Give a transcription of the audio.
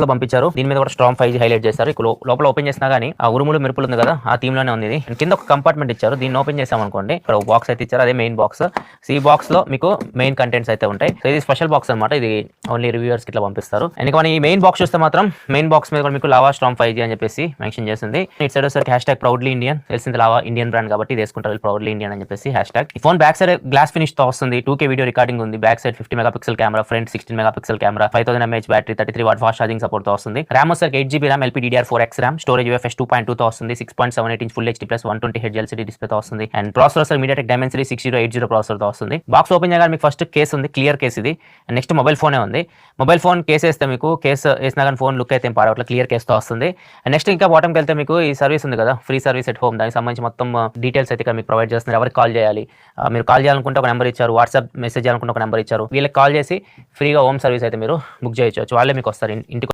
లో పంపించారు. దీని మీద కూడా స్ట్రాంగ్ 5G హైలైట్ చేశారు. లోపల ఓపెన్ చేసినా గానీ ఆ ఉరుములు మెరుపులు ఉంది కదా, ఆ థీమ్ లోనే ఉంది ఇది. కింద ఒక కంపార్ట్మెంట్ ఇచ్చారు. దీన్ని ఓపెన్ చేసామనుకోండి, ఇక్కడ ఒక బాక్స్ అయితే ఇచ్చారు. అదే మెయిన్ బాక్స్. ఈ బాక్స్ లో మీకు మెయిన్ కంటెంట్స్ అయితే ఉంటాయి. సో ఇది స్పెషల్ బాక్స్ అనమాట. ఇది ఓన్లీ రివ్యూవర్స్ కి ఇట్లా పంపిస్తారు. అండ్ మన ఈ మెయిన్ బాక్స్ చూస్తే మాత్రం మెయిన్ బాక్స్ మీద కూడా మీకు లావా స్ట్రాంగ్ 5G అని చెప్పేసి మెన్షన్ చేసింది. ఇట్ సైడ్ వచ్చేసరికి హ్యాష్ ట్యాగ్ ప్రౌడ్లీ ఇండియన్, తెలిసింది లావా ఇండియన్ బ్రాండ్ కాబట్టి ఇది వేసుకుంటారు ప్రౌడ్లీ ఇండియన్ అని చెప్పేసి హ్యాష్ ట్యాగ్. ఈ phone back side glass finish తో వస్తుంది. 2K వీడియో రికార్డింగ్ ఉంది. Back side 50 megapixel camera, front 16 megapixel camera, 5000 mAh battery, 33 watt fast charging support తో వస్తుంది. ర్యామ్ వచ్చేసరికి 8GB RAM, LPDDR4X RAM, storage UFS 2.2 తో వస్తుంది. 6.78 inch full HD plus 120Hz LCD display తో వస్తుంది. And processor MediaTek Dimensity 6080 processor తో వస్తుంది. Box open చేయగానే మీకు ఫస్ట్ కేస్ ఉంది, క్లియర్ కేస్ ఇది. అండ్ నెక్స్ట్ మొబైల్ ఫోనే ఉంది. మొబైల్ ఫోన్ కేస్ వేస్తే మీకు కేస్ వేసినా కానీ ఫోన్ లుక్ అయితే ఏం పాడవట్లేదు, క్లియర్ కేస్ తో వస్తుంది. అండ్ నెక్స్ట్ ఇంకా బాటంకి వెళ్తే మీకు ఈ సర్వీస్ ఉంది కదా, ఫ్రీ సర్వీస్ ఎట్ హోమ్, దానికి సంబంధించి మొత్తం డీటెయిల్స్ అయితే మీకు ప్రొవైడ్ చేస్తున్నారు. ఎవరికి కాల్ చేయాలి, మీరు కాల్ చేయాలనుకుంటే ఒక నెంబర్ ఇచ్చారు, వాట్సాప్ మెసేజ్ చేయాలనుకుంటే ఒక నెంబర్ ఇచ్చారు. వీళ్ళకి కాల్ చేసి ఫ్రీగా హోమ్ సర్వీస్ అయితే మీరు బుక్ చేయొచ్చు. వాళ్ళే మీకు వస్తారు ఇంటికి.